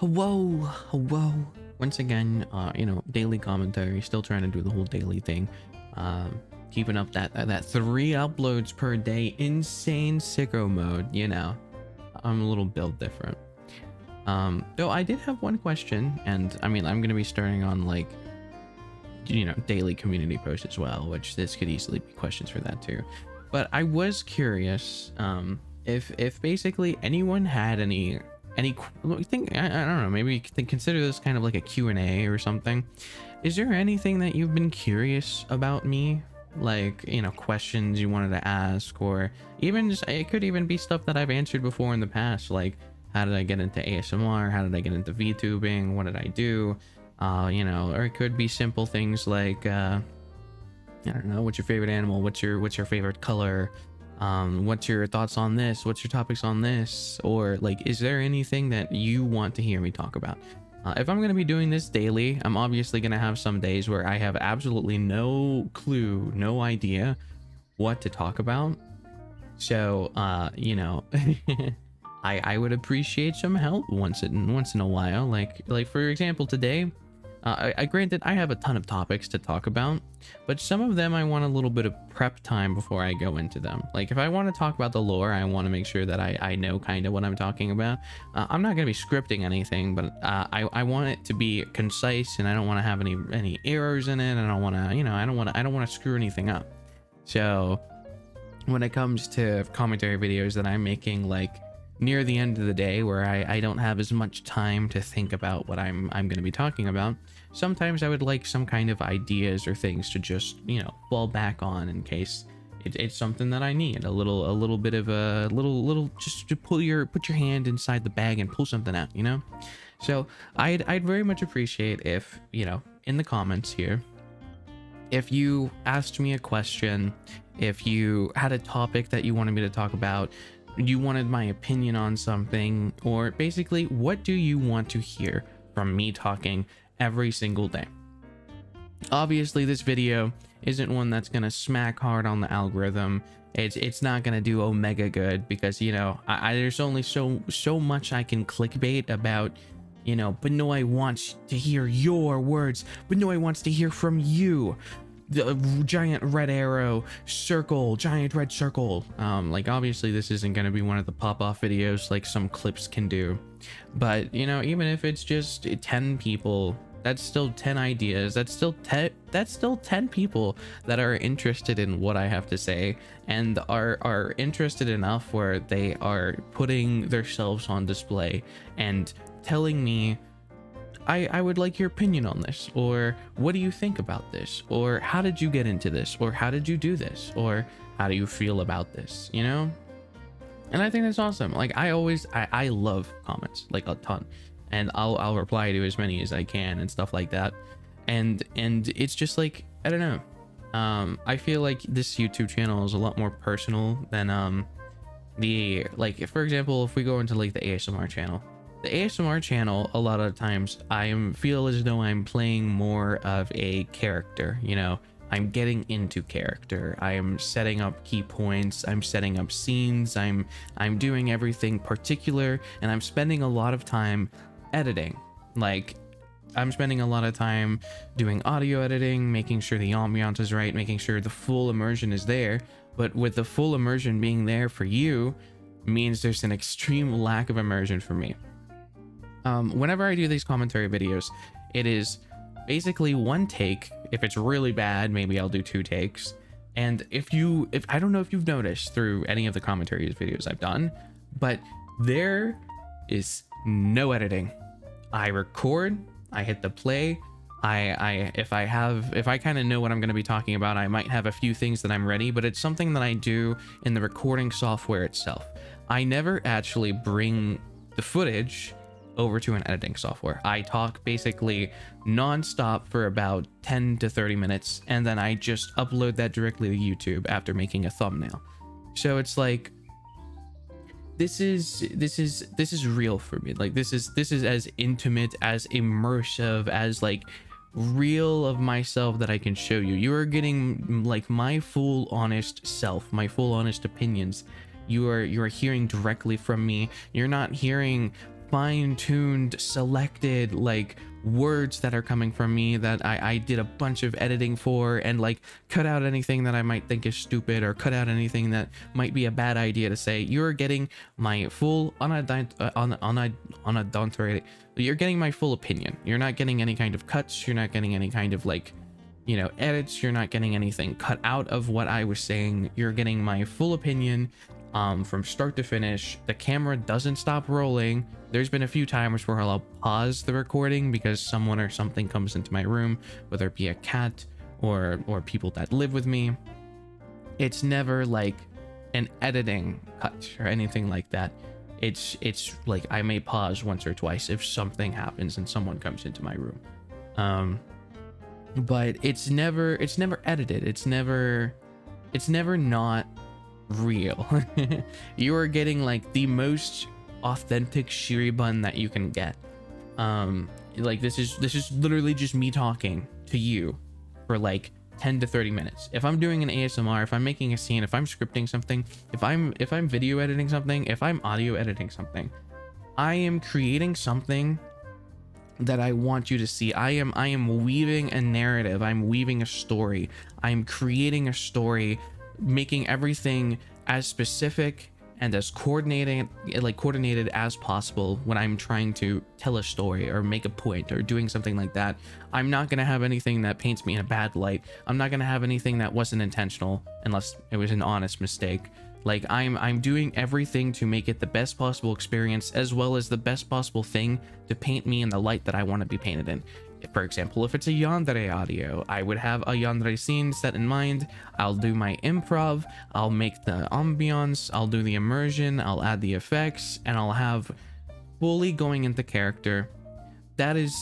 Whoa. Once again, daily commentary, still trying to do the whole daily thing. Keeping up that 3 uploads per day, insane sicko mode, I'm a little built different. Though I did have one question, and I mean, I'm going to be starting on like, daily community posts as well, which this could easily be questions for that too. But I was curious, if basically anyone had any think, I don't know, maybe you can consider this kind of like a Q&A or something. Is there anything that you've been curious about me, like, questions you wanted to ask, or even just, it could even be stuff that I've answered before in the past, like how did I get into ASMR, how did I get into VTubing, what did I do, or it could be simple things like I don't know, what's your favorite animal, what's your favorite color, what's your thoughts on this, what's your topics on this, or like, is there anything that you want to hear me talk about? If I'm going to be doing this daily, I'm obviously going to have some days where I have absolutely no clue, no idea what to talk about. So I would appreciate some help once in a while, like for example today. I granted I have a ton of topics to talk about, but some of them I want a little bit of prep time before I go into them. Like if I want to talk about the lore, I want to make sure that I know kind of what I'm talking about. I'm not going to be scripting anything, but I want it to be concise, and I don't want to have any errors in it. I don't want to, I don't want to screw anything up. So when it comes to commentary videos that I'm making, like near the end of the day where I don't have as much time to think about what I'm going to be talking about, sometimes I would like some kind of ideas or things to just, fall back on in case it's something that I need. A little bit of a little just to put your hand inside the bag and pull something out, So I'd very much appreciate if, in the comments here, if you asked me a question, if you had a topic that you wanted me to talk about, you wanted my opinion on something, or basically what do you want to hear from me talking every single day. Obviously this video isn't one that's gonna smack hard on the algorithm. It's not gonna do omega good, because there's only so much I can clickbait about, but no, I want to hear your words, but no, I wants to hear from you. The giant red arrow circle, giant red circle. Like obviously this isn't going to be one of the pop-off videos like some clips can do, but even if it's just 10 people, that's still 10 ideas, that's still 10 people that are interested in what I have to say, and are interested enough where they are putting themselves on display and telling me, I would like your opinion on this, or what do you think about this, or how did you get into this, or how did you do this, or how do you feel about this, And I think that's awesome. Like I love comments, like a ton, and I'll reply to as many as I can and stuff like that. And it's just like, I don't know. I feel like this YouTube channel is a lot more personal than for example, if we go into like the ASMR channel. The ASMR channel, a lot of times I feel as though I'm playing more of a character, I'm getting into character. I am setting up key points, I'm setting up scenes, I'm doing everything particular, and I'm spending a lot of time editing. Like I'm spending a lot of time doing audio editing, making sure the ambiance is right, making sure the full immersion is there. But with the full immersion being there for you means there's an extreme lack of immersion for me. Whenever I do these commentary videos, it is basically one take. If it's really bad, maybe I'll do 2 takes. And if I don't know if you've noticed through any of the commentary videos I've done, but there is no editing. I record, I hit the play. If I kind of know what I'm going to be talking about, I might have a few things that I'm ready, but it's something that I do in the recording software itself. I never actually bring the footage over to an editing software. I talk basically non-stop for about 10 to 30 minutes, and then I just upload that directly to YouTube after making a thumbnail. So it's like, this is real for me. Like this is as intimate, as immersive, as like real of myself that I can show you. You are getting like my full honest self, my full honest opinions. You are hearing directly from me. You're not hearing fine-tuned, selected like words that are coming from me that I did a bunch of editing for, and like cut out anything that I might think is stupid, or cut out anything that might be a bad idea to say. You're getting my full unadulterated, you're getting my full opinion. You're not getting any kind of cuts, you're not getting any kind of like, you know, edits, you're not getting anything cut out of what I was saying. You're getting my full opinion from start to finish. The camera doesn't stop rolling. There's been a few times where I'll pause the recording because someone or something comes into my room, whether it be a cat or people that live with me. It's never like an editing cut or anything like that. It's like I may pause once or twice if something happens and someone comes into my room. But it's never edited. It's never not real. You are getting like the most authentic shiribun that you can get. Like this is literally just me talking to you for like 10 to 30 minutes. If I'm doing an ASMR, if I'm making a scene, if I'm scripting something, if I'm video editing something, if I'm audio editing something, I am creating something that I want you to see. I am weaving a narrative. I'm weaving a story. I'm creating a story, making everything as specific and as coordinated as possible when I'm trying to tell a story or make a point or doing something like that. I'm not going to have anything that paints me in a bad light. I'm not going to have anything that wasn't intentional unless it was an honest mistake. Like I'm doing everything to make it the best possible experience, as well as the best possible thing to paint me in the light that I want to be painted in. For example, if it's a yandere audio, I would have a yandere scene set in mind. I'll do my improv, I'll make the ambiance, I'll do the immersion, I'll add the effects, and I'll have fully going into character. That is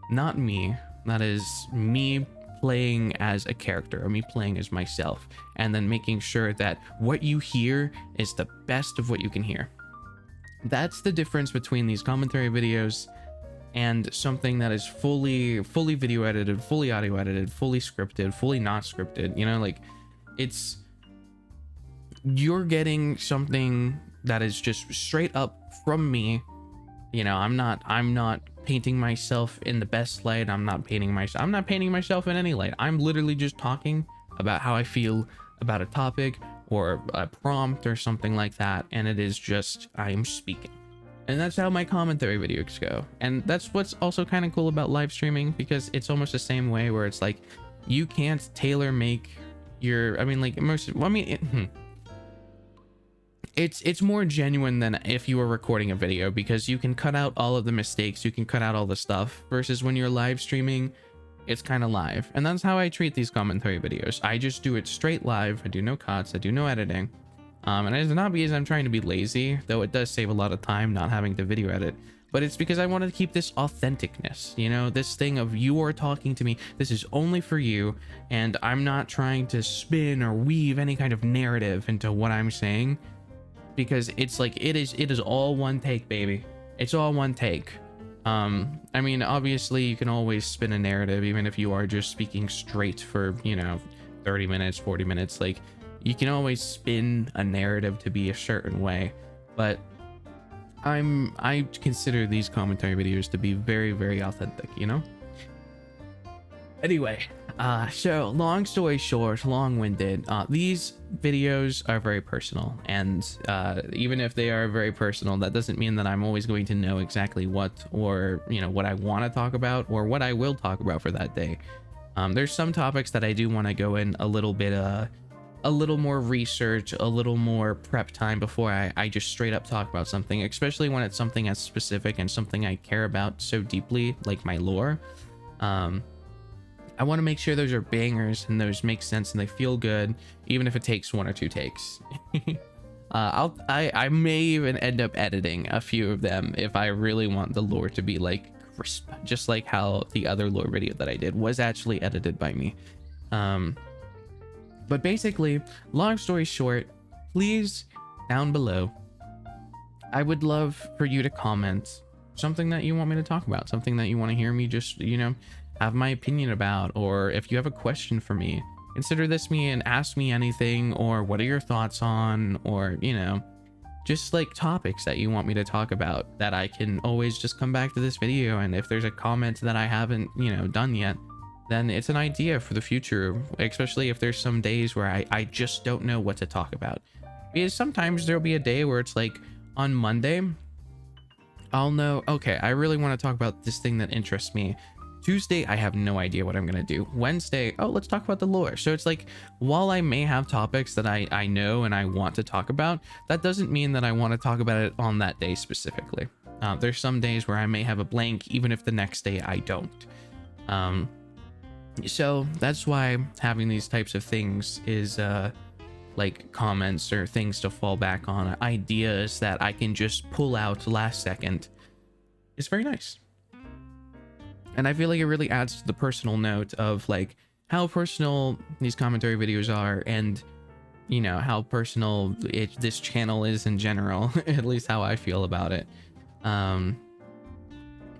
not me. That is me playing as a character, or me playing as myself, and then making sure that what you hear is the best of what you can hear. That's the difference between these commentary videos and something that is fully video edited, fully audio edited, fully scripted, fully not scripted. You know, like you're getting something that is just straight up from me. You know, I'm not painting myself in the best light. I'm not painting myself in any light. I'm literally just talking about how I feel about a topic or a prompt or something like that, and it is just I'm speaking. And that's how my commentary videos go. And that's what's also kind of cool about live streaming, because it's almost the same way, where it's like you can't tailor make your, I mean, like immersive, well, I mean, it's more genuine than if you were recording a video, because you can cut out all of the mistakes, you can cut out all the stuff, versus when you're live streaming, it's kind of live. And that's how I treat these commentary videos. I just do it straight live. I do no cuts, I do no editing. And it's not because I'm trying to be lazy, though it does save a lot of time not having to video edit, but it's because I want to keep this authenticness, you know, this thing of you are talking to me, this is only for you, and I'm not trying to spin or weave any kind of narrative into what I'm saying, because it's like it is all one take, baby. It's all one take. I mean, obviously you can always spin a narrative, even if you are just speaking straight for, you know, 30 minutes, 40 minutes, like you can always spin a narrative to be a certain way. But I consider these commentary videos to be very, very authentic, you know? Anyway, so long story short, long-winded, these videos are very personal, and even if they are very personal, that doesn't mean that I'm always going to know exactly what, or you know, what I want to talk about or what I will talk about for that day. There's some topics that I do want to go in a little bit a little more research, a little more prep time before I just straight up talk about something, especially when it's something as specific and something I care about so deeply, like my lore. I want to make sure those are bangers and those make sense and they feel good, even if it takes 1 or 2 takes. I may even end up editing a few of them if I really want the lore to be like crisp, just like how the other lore video that I did was actually edited by me. But basically, long story short, please, down below, I would love for you to comment something that you want me to talk about, something that you want to hear me just, you know, have my opinion about, or if you have a question for me, consider this me and ask me anything, or what are your thoughts on, or, you know, just like topics that you want me to talk about, that I can always just come back to this video. And if there's a comment that I haven't, you know, done yet, then it's an idea for the future, especially if there's some days where I just don't know what to talk about. Because sometimes there'll be a day where it's like on Monday, I'll know, okay, I really want to talk about this thing that interests me. Tuesday, I have no idea what I'm going to do. Wednesday, oh, let's talk about the lore. So it's like, while I may have topics that I know and I want to talk about, that doesn't mean that I want to talk about it on that day specifically. There's some days where I may have a blank, even if the next day I don't. So that's why having these types of things is like comments or things to fall back on, ideas that I can just pull out last second. It's very nice. And I feel like it really adds to the personal note of like how personal these commentary videos are, and you know how personal this channel is in general, at least how I feel about it. So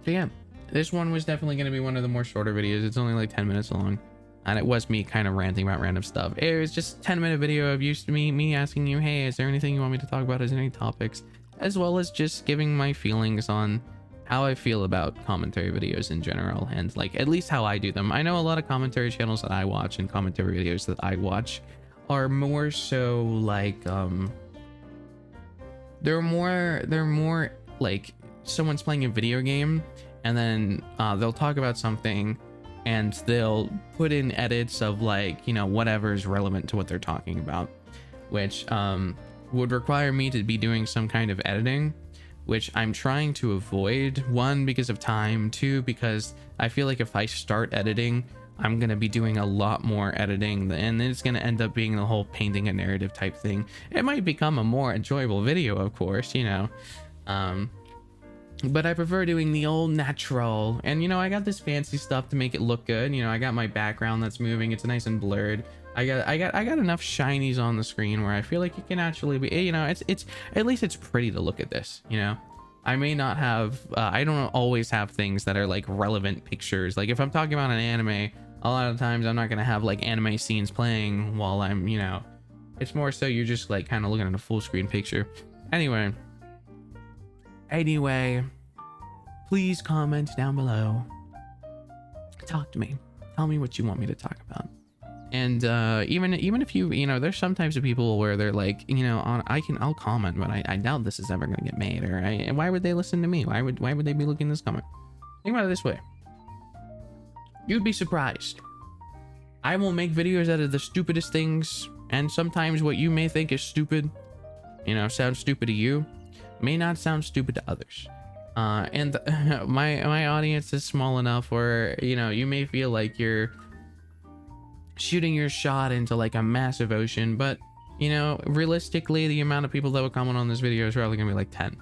yeah, this one was definitely going to be one of the more shorter videos. It's only like 10 minutes long, and it was me kind of ranting about random stuff. It was just a 10-minute video of me asking you, hey, is there anything you want me to talk about? Is there any topics? As well as just giving my feelings on how I feel about commentary videos in general, and like at least how I do them. I know a lot of commentary channels that I watch and commentary videos that I watch are more so like they're more like someone's playing a video game, and then they'll talk about something and they'll put in edits of like, you know, whatever is relevant to what they're talking about, which would require me to be doing some kind of editing, which I'm trying to avoid. One, because of time. Two, because I feel like if I start editing, I'm going to be doing a lot more editing, and then it's going to end up being the whole painting a narrative type thing. It might become a more enjoyable video, of course, you know, but I prefer doing the old natural. And you know, I got this fancy stuff to make it look good. You know, I got my background that's moving, it's nice and blurred. I got enough shinies on the screen where I feel like it can actually be, you know, it's at least it's pretty to look at this, you know. I may not have I don't always have things that are like relevant pictures. Like if I'm talking about an anime, a lot of times I'm not gonna have like anime scenes playing while I'm, you know, it's more so you're just like kind of looking at a full screen picture. Anyway, please comment down below, talk to me, tell me what you want me to talk about. And even if you know, there's sometimes of people where they're like, you know, I'll comment, but I doubt this is ever gonna get made, or why would they listen to me? Why would they be looking at this comment? Think about it this way, you'd be surprised. I will make videos out of the stupidest things, and sometimes what you may think is stupid, you know, sounds stupid to you, may not sound stupid to others. And my audience is small enough where, you know, you may feel like you're shooting your shot into like a massive ocean, but you know, realistically, the amount of people that will comment on this video is probably gonna be like 10.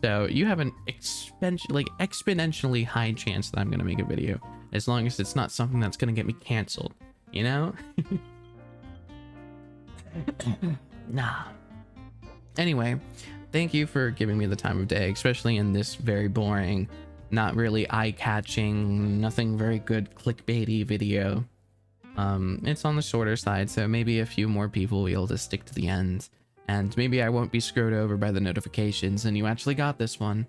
So you have an exponentially high chance that I'm gonna make a video, as long as it's not something that's gonna get me canceled, you know. Nah. Anyway, thank you for giving me the time of day, especially in this very boring, not really eye-catching, nothing very good clickbaity video. It's on the shorter side, so maybe a few more people will be able to stick to the end, and maybe I won't be screwed over by the notifications and you actually got this one.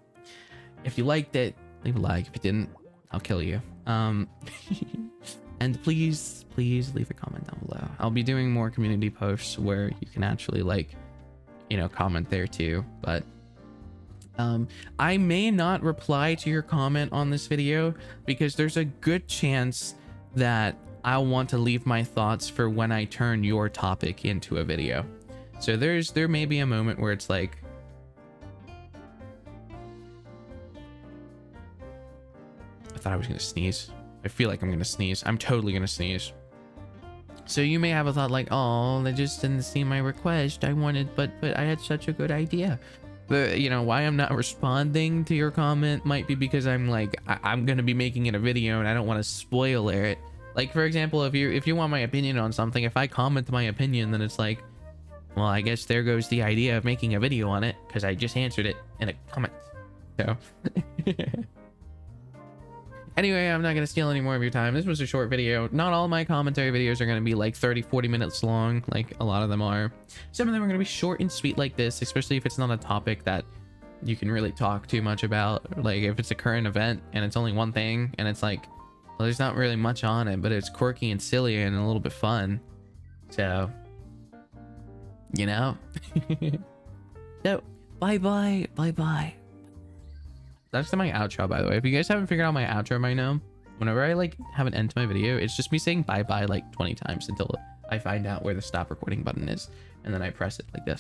If you liked it, leave a like. If you didn't, I'll kill you. And please leave a comment down below. I'll be doing more community posts where you can actually, like, you know, comment there too, but I may not reply to your comment on this video because there's a good chance that I'll want to leave my thoughts for when I turn your topic into a video. So there may be a moment where it's like, I thought I was gonna sneeze. I feel like I'm gonna sneeze. I'm totally gonna sneeze. So you may have a thought like, oh, they just didn't see my request. I wanted, but I had such a good idea. But you know, why I'm not responding to your comment might be because I'm like, I'm gonna be making it a video and I don't want to spoiler it. Like, for example, if you want my opinion on something, if I comment my opinion, then it's like, well, I guess there goes the idea of making a video on it because I just answered it in a comment. So Anyway, I'm not going to steal any more of your time. This was a short video. Not all my commentary videos are going to be like 30-40 minutes long, like a lot of them are. Some of them are going to be short and sweet like this, especially if it's not a topic that you can really talk too much about. Like if it's a current event and it's only one thing and it's like, well, there's not really much on it, but it's quirky and silly and a little bit fun. So, you know. So, bye-bye. Bye-bye. That's my outro, by the way. If you guys haven't figured out my outro by now, whenever I like have an end to my video, it's just me saying bye-bye like 20 times until I find out where the stop recording button is, and then I press it like this.